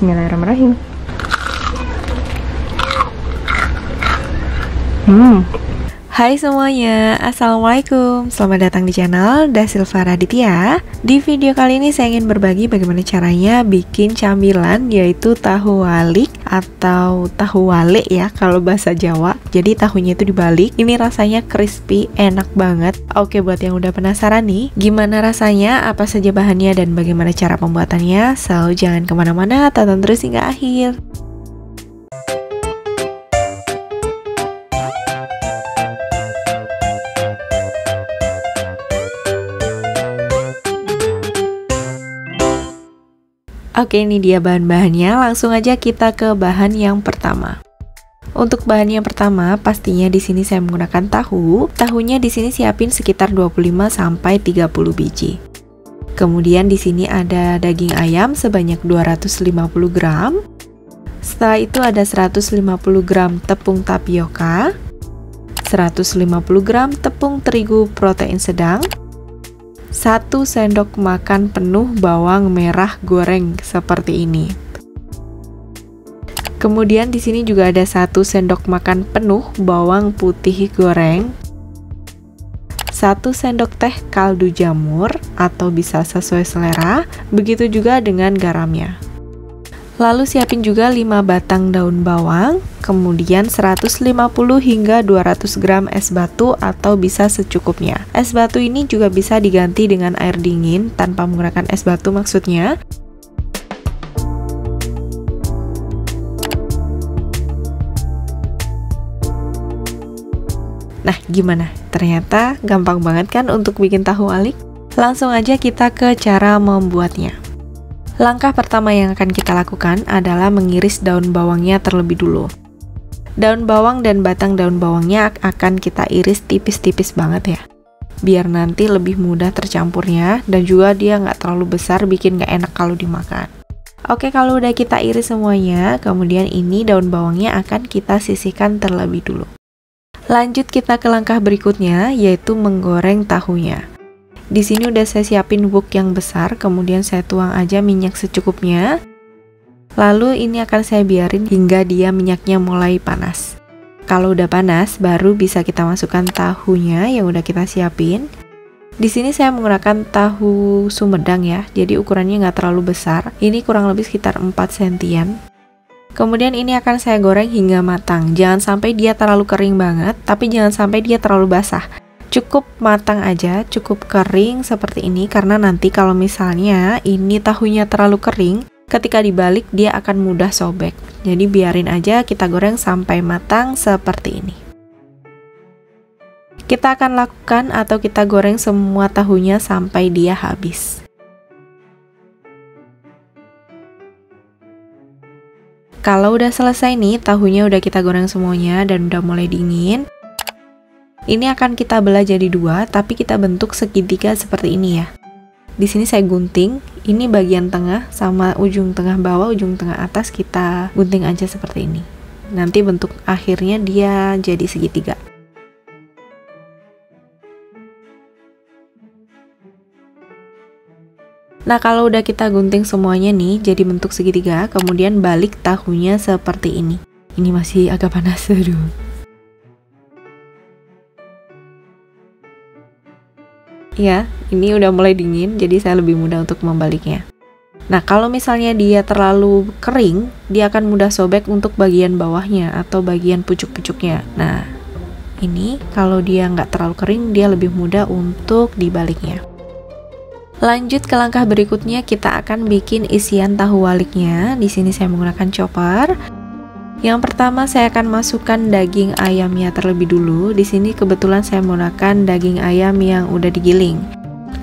Bismillahirrahmanirrahim. Hai semuanya, Assalamualaikum. Selamat datang di channel Dasilva Raditya. Di video kali ini saya ingin berbagi bagaimana caranya bikin camilan, yaitu tahu walik atau tahu wale ya kalau bahasa Jawa. Jadi tahunya itu dibalik. Ini rasanya crispy, enak banget. Oke, buat yang udah penasaran nih gimana rasanya, apa saja bahannya, dan bagaimana cara pembuatannya, so jangan kemana-mana, tonton terus hingga akhir. Oke, ini dia bahan-bahannya. Langsung aja kita ke bahan yang pertama. Untuk bahan yang pertama, pastinya di sini saya menggunakan tahu. Tahunya di sini siapin sekitar 25 sampai 30 biji. Kemudian di sini ada daging ayam sebanyak 250 gram. Setelah itu ada 150 gram tepung tapioka, 150 gram tepung terigu protein sedang, 1 sendok makan penuh bawang merah goreng seperti ini. Kemudian di sini juga ada 1 sendok makan penuh bawang putih goreng, 1 sendok teh kaldu jamur atau bisa sesuai selera, begitu juga dengan garamnya. Lalu siapin juga 5 batang daun bawang, kemudian 150 hingga 200 gram es batu atau bisa secukupnya. Es batu ini juga bisa diganti dengan air dingin tanpa menggunakan es batu maksudnya. Nah, gimana? Ternyata gampang banget kan untuk bikin tahu walik? Langsung aja kita ke cara membuatnya. Langkah pertama yang akan kita lakukan adalah mengiris daun bawangnya terlebih dulu. Daun bawang dan batang daun bawangnya akan kita iris tipis-tipis banget ya, biar nanti lebih mudah tercampurnya dan juga dia nggak terlalu besar, bikin nggak enak kalau dimakan. Oke, kalau udah kita iris semuanya, kemudian ini daun bawangnya akan kita sisihkan terlebih dulu. Lanjut kita ke langkah berikutnya, yaitu menggoreng tahunya. Di sini udah saya siapin wok yang besar, kemudian saya tuang aja minyak secukupnya. Lalu ini akan saya biarin hingga dia minyaknya mulai panas. Kalau udah panas, baru bisa kita masukkan tahunya yang udah kita siapin. Di sini saya menggunakan tahu Sumedang ya, jadi ukurannya nggak terlalu besar. Ini kurang lebih sekitar 4 sentian. Kemudian ini akan saya goreng hingga matang. Jangan sampai dia terlalu kering banget, tapi jangan sampai dia terlalu basah. Cukup matang aja, cukup kering seperti ini, karena nanti kalau misalnya ini tahunya terlalu kering, ketika dibalik dia akan mudah sobek. Jadi biarin aja kita goreng sampai matang seperti ini. Kita akan lakukan atau kita goreng semua tahunya sampai dia habis. Kalau udah selesai nih, tahunya udah kita goreng semuanya dan udah mulai dingin. Ini akan kita belah jadi 2, tapi kita bentuk segitiga seperti ini ya. Di sini saya gunting, ini bagian tengah sama ujung tengah bawah, ujung tengah atas kita gunting aja seperti ini. Nanti bentuk akhirnya dia jadi segitiga. Nah, kalau udah kita gunting semuanya nih jadi bentuk segitiga, kemudian balik tahunya seperti ini. Ini masih agak panas, aduh. Ya, ini udah mulai dingin, jadi saya lebih mudah untuk membaliknya. Nah, kalau misalnya dia terlalu kering, dia akan mudah sobek untuk bagian bawahnya atau bagian pucuk-pucuknya. Nah, ini kalau dia nggak terlalu kering, dia lebih mudah untuk dibaliknya. Lanjut ke langkah berikutnya, kita akan bikin isian tahu waliknya. Di sini saya menggunakan chopper. Yang pertama saya akan masukkan daging ayamnya terlebih dulu. Di sini kebetulan saya menggunakan daging ayam yang udah digiling.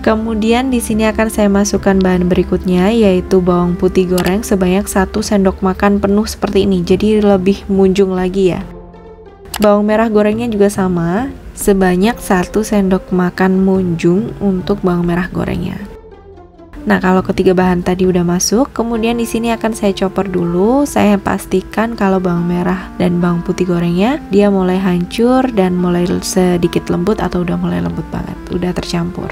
Kemudian di sini akan saya masukkan bahan berikutnya, yaitu bawang putih goreng sebanyak 1 sendok makan penuh seperti ini. Jadi lebih munjung lagi ya. Bawang merah gorengnya juga sama, sebanyak 1 sendok makan munjung untuk bawang merah gorengnya. Nah, kalau ketiga bahan tadi udah masuk, kemudian di sini akan saya chopper dulu. Saya pastikan kalau bawang merah dan bawang putih gorengnya dia mulai hancur dan mulai sedikit lembut atau udah mulai lembut banget, udah tercampur.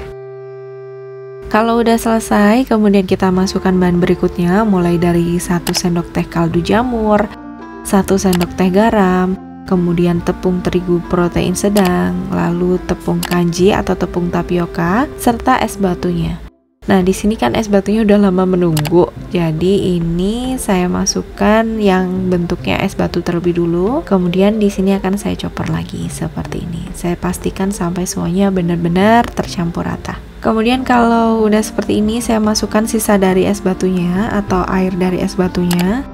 Kalau udah selesai, kemudian kita masukkan bahan berikutnya, mulai dari 1 sendok teh kaldu jamur, 1 sendok teh garam, kemudian tepung terigu protein sedang, lalu tepung kanji atau tepung tapioka, serta es batunya. Nah, di sini kan es batunya udah lama menunggu, jadi ini saya masukkan yang bentuknya es batu terlebih dulu. Kemudian di sini akan saya chopper lagi seperti ini. Saya pastikan sampai semuanya benar-benar tercampur rata. Kemudian kalau udah seperti ini, saya masukkan sisa dari es batunya atau air dari es batunya.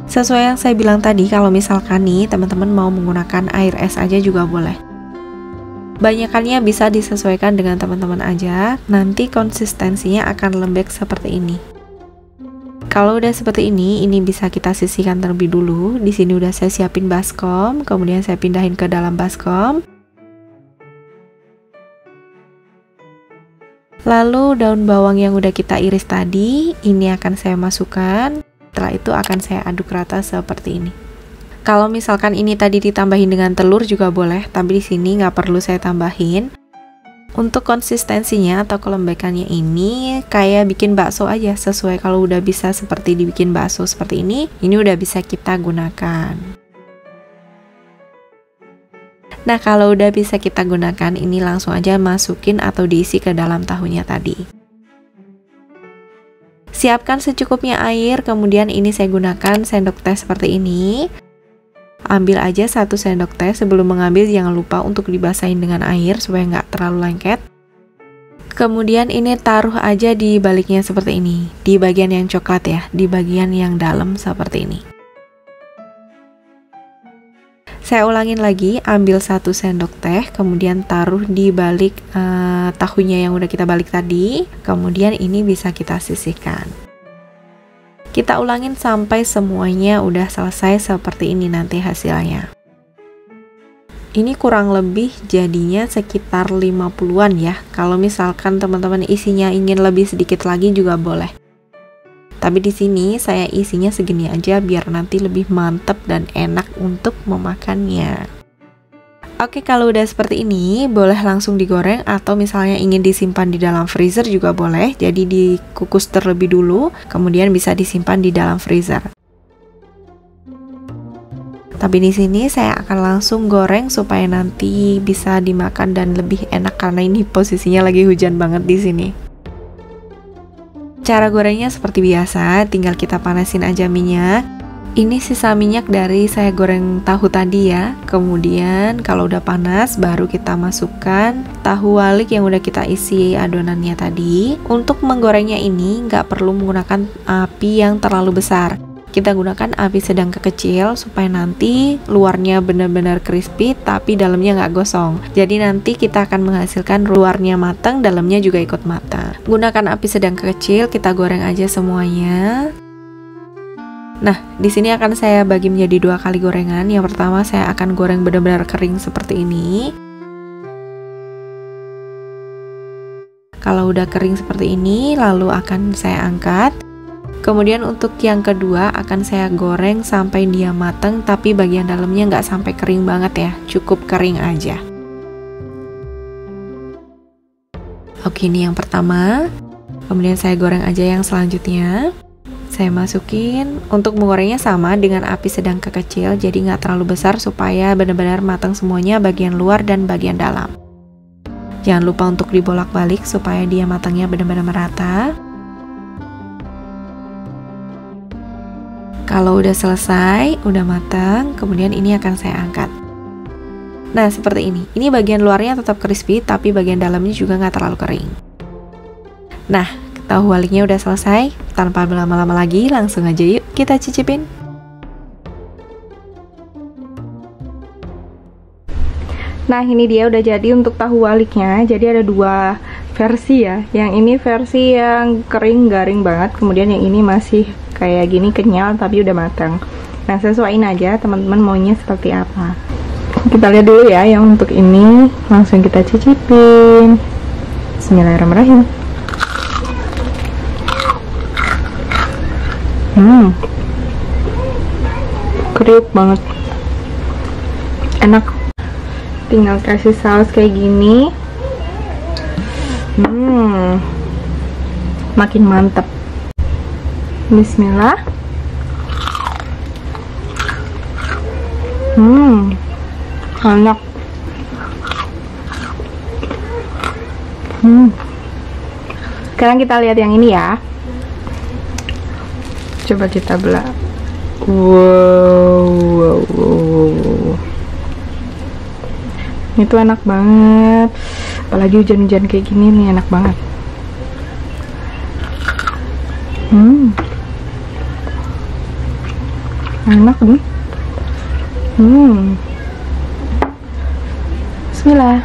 Sesuai yang saya bilang tadi, kalau misalkan nih teman-teman mau menggunakan air es aja juga boleh. Banyakannya bisa disesuaikan dengan teman-teman aja, nanti konsistensinya akan lembek seperti ini. Kalau udah seperti ini bisa kita sisihkan terlebih dulu. Di sini udah saya siapin baskom, kemudian saya pindahin ke dalam baskom. Lalu daun bawang yang udah kita iris tadi, ini akan saya masukkan. Setelah itu akan saya aduk rata seperti ini. Kalau misalkan ini tadi ditambahin dengan telur juga boleh, tapi di sini nggak perlu saya tambahin. Untuk konsistensinya atau kelembekannya ini kayak bikin bakso aja, sesuai kalau udah bisa seperti dibikin bakso seperti ini udah bisa kita gunakan. Nah, kalau udah bisa kita gunakan, ini langsung aja masukin atau diisi ke dalam tahunya tadi. Siapkan secukupnya air, kemudian ini saya gunakan sendok teh seperti ini. Ambil aja 1 sendok teh, sebelum mengambil jangan lupa untuk dibasahin dengan air supaya nggak terlalu lengket. Kemudian ini taruh aja di baliknya seperti ini, di bagian yang coklat ya, di bagian yang dalam seperti ini. Saya ulangin lagi, ambil 1 sendok teh, kemudian taruh di balik tahunya yang udah kita balik tadi, kemudian ini bisa kita sisihkan. Kita ulangin sampai semuanya udah selesai seperti ini nanti hasilnya. Ini kurang lebih jadinya sekitar 50-an ya. Kalau misalkan teman-teman isinya ingin lebih sedikit lagi juga boleh. Tapi di sini saya isinya segini aja biar nanti lebih mantep dan enak untuk memakannya. Oke, kalau udah seperti ini boleh langsung digoreng atau misalnya ingin disimpan di dalam freezer juga boleh. Jadi dikukus terlebih dulu, kemudian bisa disimpan di dalam freezer. Tapi di sini saya akan langsung goreng supaya nanti bisa dimakan dan lebih enak karena ini posisinya lagi hujan banget di sini. Cara gorengnya seperti biasa, tinggal kita panasin aja minyak. Ini sisa minyak dari saya goreng tahu tadi ya. Kemudian kalau udah panas baru kita masukkan tahu walik yang udah kita isi adonannya tadi. Untuk menggorengnya ini nggak perlu menggunakan api yang terlalu besar. Kita gunakan api sedang ke kecil supaya nanti luarnya benar-benar crispy tapi dalamnya nggak gosong. Jadi nanti kita akan menghasilkan luarnya matang, dalamnya juga ikut matang. Gunakan api sedang ke kecil, kita goreng aja semuanya. Nah, di sini akan saya bagi menjadi 2 kali gorengan. Yang pertama saya akan goreng benar-benar kering seperti ini. Kalau udah kering seperti ini, lalu akan saya angkat. Kemudian untuk yang kedua akan saya goreng sampai dia matang, tapi bagian dalamnya nggak sampai kering banget ya, cukup kering aja. Oke, ini yang pertama. Kemudian saya goreng aja yang selanjutnya. Saya masukin, untuk menggorengnya sama dengan api sedang ke kecil, jadi nggak terlalu besar supaya benar-benar matang semuanya bagian luar dan bagian dalam. Jangan lupa untuk dibolak-balik supaya dia matangnya benar-benar merata. Kalau udah selesai, udah matang, kemudian ini akan saya angkat. Nah, seperti ini. Ini bagian luarnya tetap crispy, tapi bagian dalamnya juga nggak terlalu kering. Nah, tahu waliknya udah selesai, tanpa berlama-lama lagi, langsung aja yuk kita cicipin. Nah, ini dia udah jadi untuk tahu waliknya. Jadi ada 2 versi ya. Yang ini versi yang kering garing banget, kemudian yang ini masih kayak gini kenyal tapi udah matang. Nah, sesuaiin aja teman-teman maunya seperti apa. Kita lihat dulu ya yang untuk ini, langsung kita cicipin. Bismillahirrahmanirrahim. Kriuk banget, enak. Tinggal kasih saus kayak gini. makin mantep. Bismillah. Enak. Sekarang kita lihat yang ini ya. Coba kita belah. Wow. Itu enak banget. Apalagi hujan-hujan kayak gini nih, enak banget. Enak nih. Bismillah.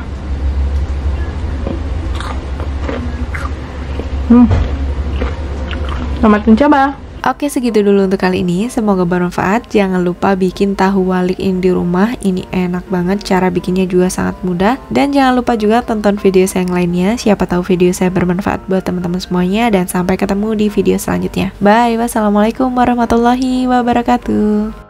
Selamat mencoba. Oke, segitu dulu untuk kali ini. Semoga bermanfaat. Jangan lupa bikin tahu walik ini di rumah. Ini enak banget. Cara bikinnya juga sangat mudah. Dan jangan lupa juga tonton video saya yang lainnya. Siapa tahu video saya bermanfaat buat teman-teman semuanya. Dan sampai ketemu di video selanjutnya. Bye. Wassalamualaikum warahmatullahi wabarakatuh.